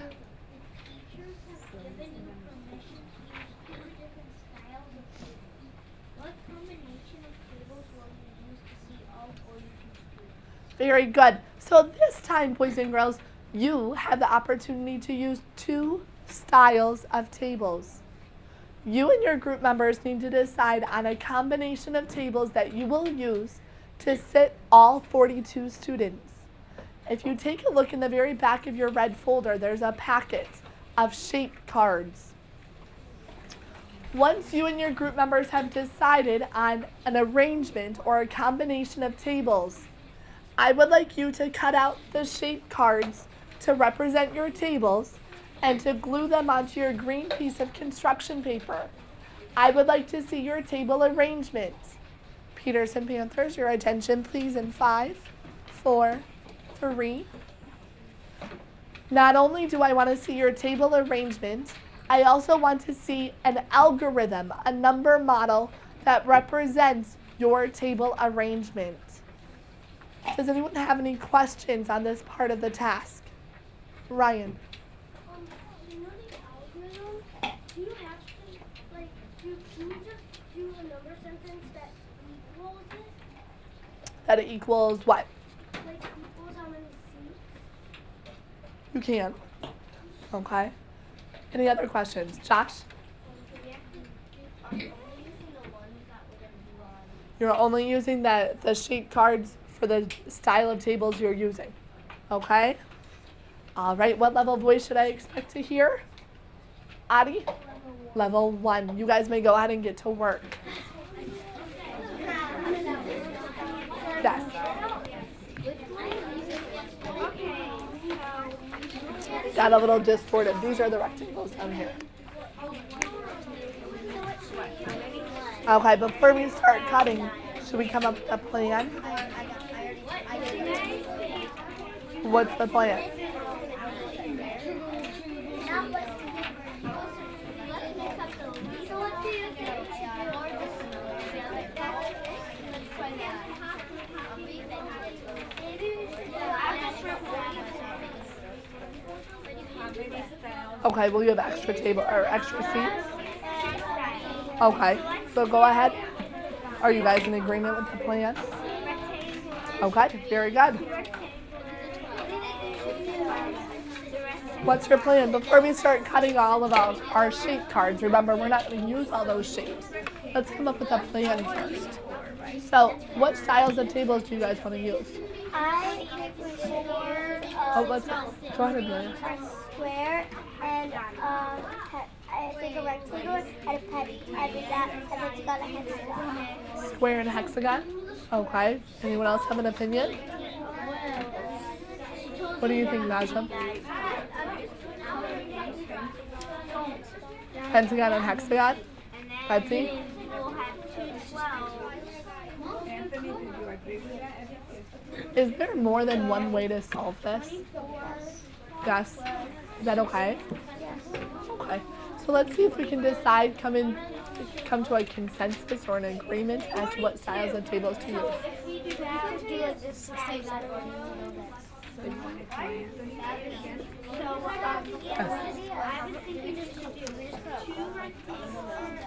What combination of tables will you use to see Very good. So this time, boys and girls, you have the opportunity to use 2 styles of tables. You and your group members need to decide on a combination of tables that you will use to sit all 42 students. If you take a look in the very back of your red folder, there's a packet of shape cards. Once you and your group members have decided on an arrangement or a combination of tables, I would like you to cut out the shape cards to represent your tables and to glue them onto your green piece of construction paper. I would like to see your table arrangement. Peterson Panthers, your attention please in 5, 4, 3. Not only do I want to see your table arrangement, I also want to see an algorithm, a number model that represents your table arrangement. Does anyone have any questions on this part of the task? Ryan. You know the algorithm? Do you have to, like, can you just do a number sentence that equals it? That it equals what? Like, equals how many seats? You can. Okay. Any other questions? Josh? You're only using the sheet cards for the style of tables you're using. Okay? All right, what level voice should I expect to hear? Adi? Level 1. You guys may go ahead and get to work. Yes. Got a little distorted. These are the rectangles down here. Okay, before we start cutting, should we come up with a plan? What's the plan? Okay, will you have extra table or extra seats? Okay, so go ahead. Are you guys in agreement with the plan? Okay, very good. What's your plan? Before we start cutting all of our shape cards, remember we're not going to use all those shapes. Let's come up with a plan first. So, what styles of tables do you guys want to use? I think we should use Go ahead, Amelia. a square and I think a rectangle and a pet and it's got a hexagon. Square and hexagon? Okay. Anyone else have an opinion? What do you think, Najam? Pentagon and hexagon? Betsy? Anthony, do you agree with that? Is there more than one way to solve this? Yes. Is that okay? Okay. So let's see if we can decide, come to a consensus or an agreement as to what styles of tables to use.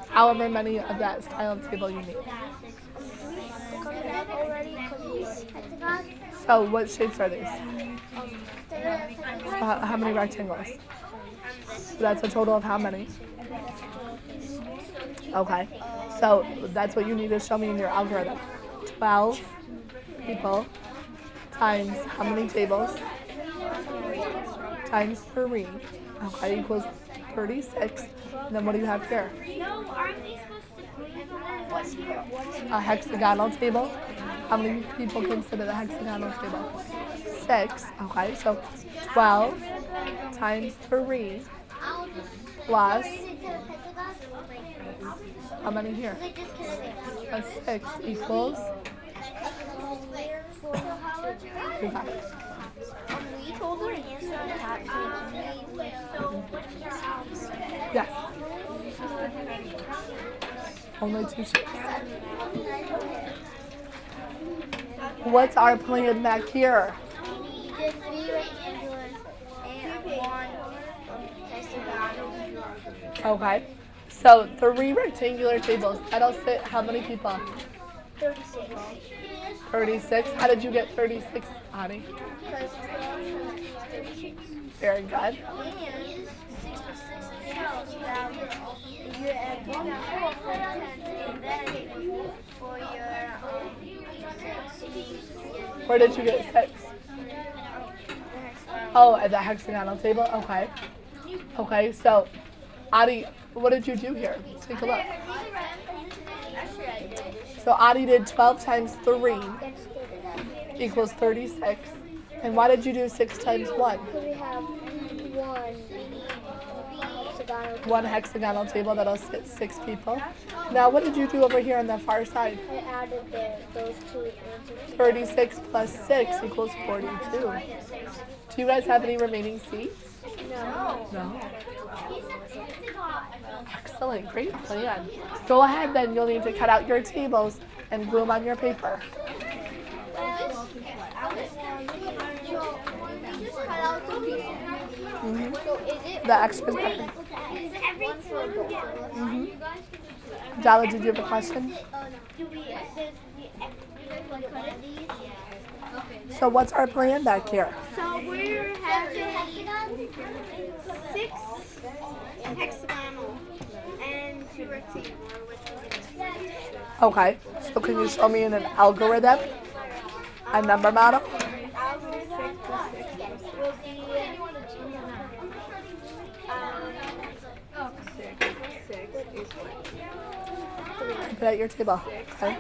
However many of that style of table you need. So what shapes are these? How many rectangles? So that's a total of how many? Okay. So that's what you need to show me in your algorithm. 12 people times how many tables? Times 3. Okay, equals 36. And then what do you have here? A hexagonal table. How many people consider the hexagonal table? 6. Okay, so 12 times 3 plus how many here? A 6 equals. We told her to answer on top, Yes. Only 2 shapes. What's our plan back here? the 3 rectangulars and 1 hexagon. Okay. So 3 rectangular tables. That'll fit how many people? 36. 36. How did you get 36, Audie? Because 12 times 36. Very good. And 6 plus 6 is 12. So now you add 1 4 for 10, and then for your 6. Where did you get 6? Oh, at the hexagonal table? Okay. Okay, so, Audie, what did you do here? Let's take a look. So, Audie did 12 times 3 equals 36. And why did you do 6 times 1? So we have One hexagonal table that'll sit 6 people. Now, what did you do over here on the far side? I added those two answers. 36 plus 6 equals 42. Do you guys have any remaining seats? No. No. Excellent, great plan. Go ahead then, you'll need to cut out your tables and glue them on your paper. Mm-hmm. So is it The extras better. Is every team get Mm-hmm. Dalla, did you have a question? do we cut these? So what's our plan back here? So we're having 6 hexagonal and 2 rectangular, which we're going to Okay, so can you show me in an algorithm, a number model? algorithm will be 6 is Put it at your table. Okay.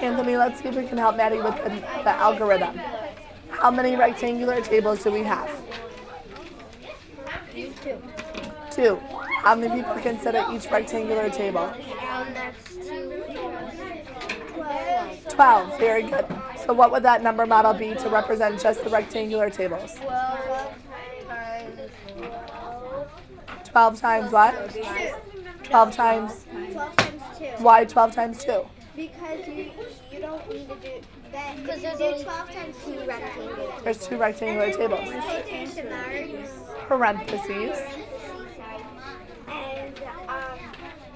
Anthony, let's see if we can help Maddie with the algorithm. How many rectangular tables do we have? 2. How many people can sit at each rectangular table? that's 2 12. Very good. So what would that number model be to represent just the rectangular tables? 12 times what? 12 times. 12 times 2. Why 12 times 2? Because you don't need to do that. Because there's do only 12 times 2 rectangles. There's 2 rectangular tables. Quotation marks. Parentheses. And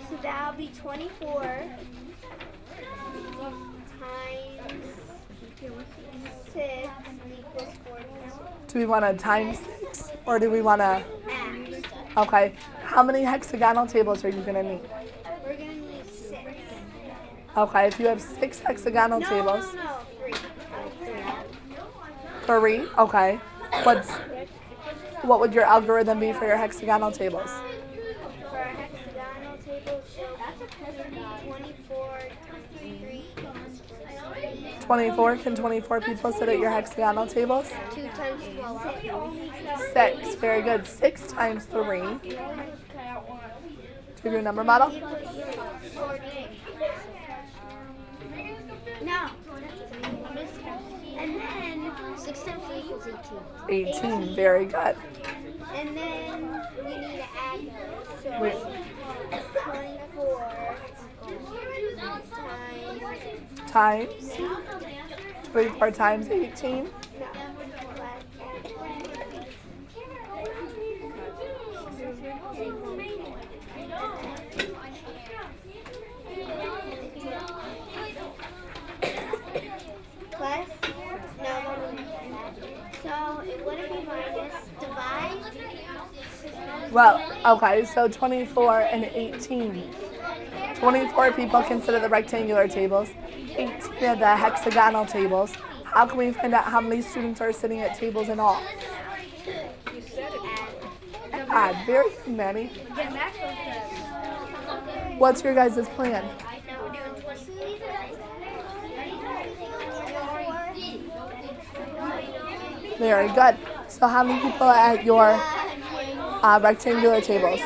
so that'll be 24 times 6 equals 42. Do we want to times 6 or do we want to? And Okay. How many hexagonal tables are you going to need? we're going to need 6. Okay. If you have 6 hexagonal tables. No, 3. 3. Okay. What would your algorithm be for your hexagonal tables? For a hexagonal table, so 24 times 3. 24. Can 24 people sit at your hexagonal tables? 2 times 12. 6. Very good. 6 times 3. Do you have your number model? No. And then 6 times 3 equals 18. 18. Very good. And then we need to add those. So Wait. 24 times Times. 24 times 18. plus, no, so it wouldn't be minus, divide. Well, okay, so 24 and 18. 24 people can sit at the rectangular tables, 18 at the hexagonal tables. How can we find out how many students are sitting at tables in all? Add very many. What's your guys' plan? Very good. So how many people are at your rectangular tables?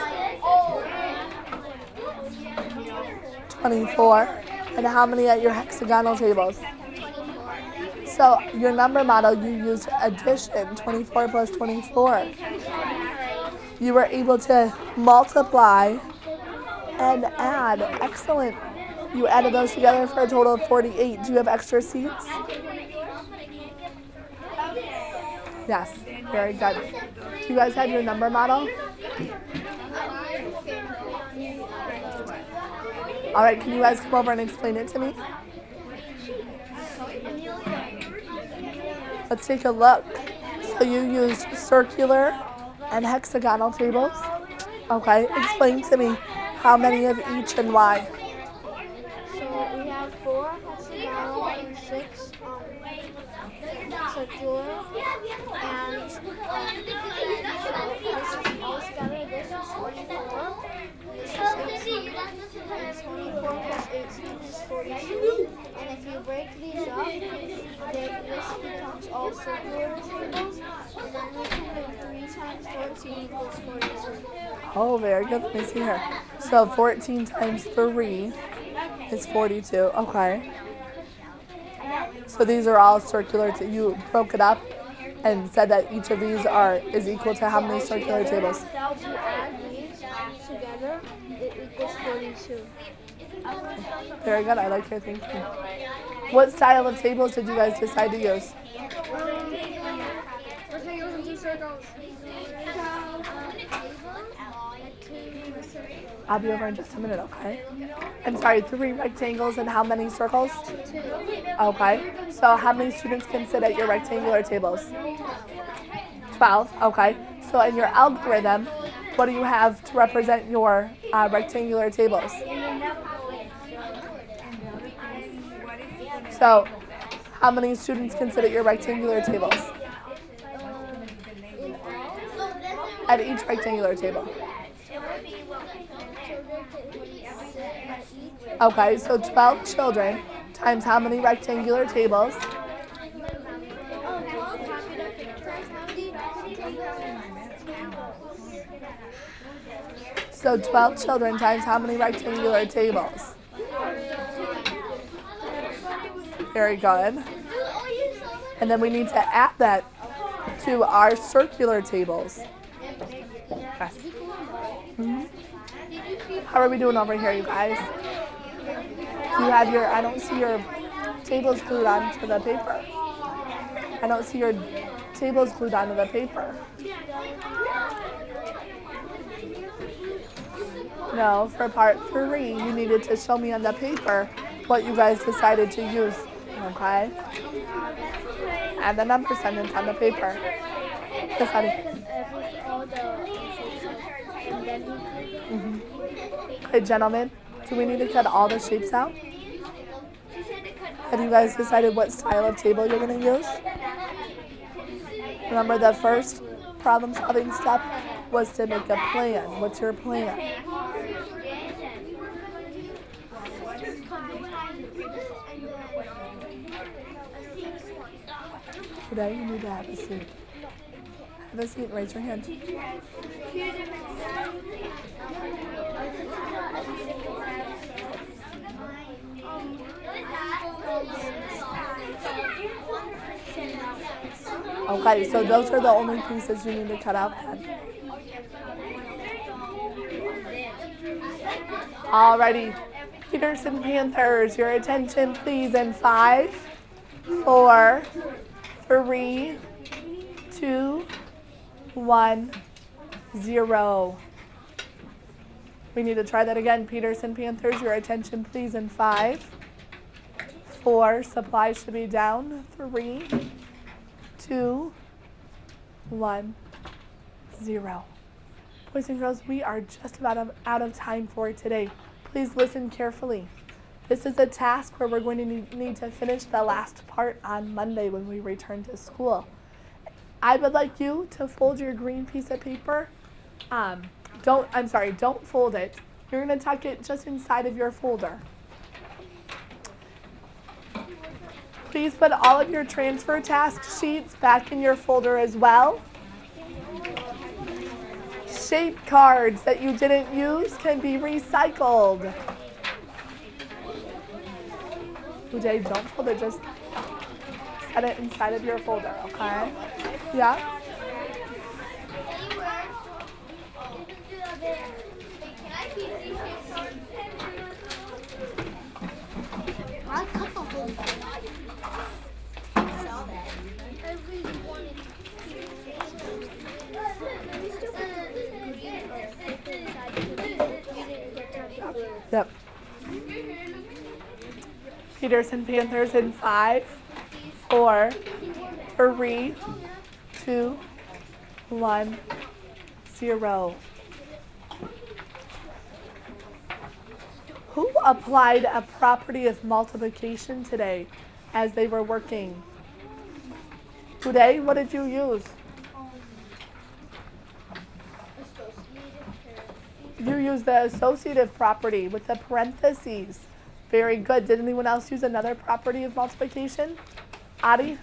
24. And how many at your hexagonal tables? So your number model, you used addition, 24 plus 24. You were able to multiply and add. Excellent. You added those together for a total of 48. Do you have extra seats? Yes, very good. Do you guys have your number model? All right, can you guys come over and explain it to me? Let's take a look. So you used circular and hexagonal tables. Okay, explain to me how many of each and why. So we have 4 hexagonal and 6 circular, and so all together this is 24. This is 18. And 24 plus 18 is 42. And if you break these up, this becomes all circular tables. And then we can do 3 times 14 equals 42. Oh, very good. Let me see here. So 14 times 3 is 42. Okay. So these are all circular. You broke it up and said that each of these is equal to how many circular tables? If you add these together, it equals 42. Very good. I like your thinking. What style of tables did you guys decide to use? I'll be over in just a minute, okay? I'm sorry, 3 rectangles and how many circles? 2. Okay. So how many students can sit at your rectangular tables? 12. Okay. So in your algorithm, what do you have to represent your rectangular tables? So how many students can sit at your rectangular tables? At each rectangular table. Okay, so 12 children times how many rectangular tables? So 12 children times how many rectangular tables? Very good. And then we need to add that to our circular tables. Yes. Mm-hmm. How are we doing over here, you guys? Do you have I don't see your tables glued onto the paper. I don't see your tables glued onto the paper. No, for part 3, you needed to show me on the paper what you guys decided to use. Okay? Add the number sentence on the paper. Yes, honey. Okay, gentlemen, do we need to cut all the shapes out? Have you guys decided what style of table you're going to use? Remember, the first problem-solving step was to make a plan. What's your plan? Today, you need to have a seat. Have a seat and raise your hand. Okay, so those are the only pieces you need to cut out then. Alrighty, Peterson Panthers, your attention please in 5, 4, 3, 2, 1, 0. We need to try that again. Peterson Panthers, your attention please in 5, 4, supplies should be down, 3, 2, 1, 0. Boys and girls, we are just about out of time for today. Please listen carefully. This is a task where we're going to need to finish the last part on Monday when we return to school. I would like you to fold your green piece of paper. Don't fold it. You're going to tuck it just inside of your folder. Please put all of your transfer task sheets back in your folder as well. Shape cards that you didn't use can be recycled. Uday, don't fold it, just set it inside of your folder, okay? Yeah? I cut the whole thing. Yep. Peterson Panthers in 5, 4, 3, 2, 1, 0. Who applied a property of multiplication today as they were working? Today, what did you use? You used the associative property with the parentheses. Very good. Did anyone else use another property of multiplication? Adi?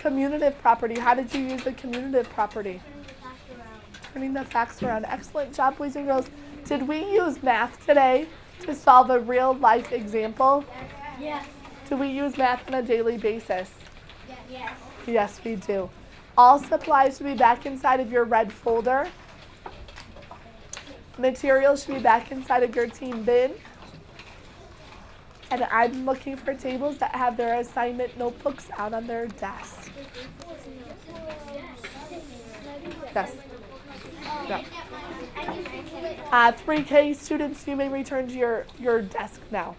Commutative property. How did you use the commutative property? Turning the facts around. Excellent job, boys and girls. Did we use math today to solve a real life example? Yes. Do we use math on a daily basis? Yes. Yes, we do. All supplies should be back inside of your red folder. Materials should be back inside of your team bin. And I'm looking for tables that have their assignment notebooks out on their desk. Yes. Yeah. 3K students, you may return to your desk now.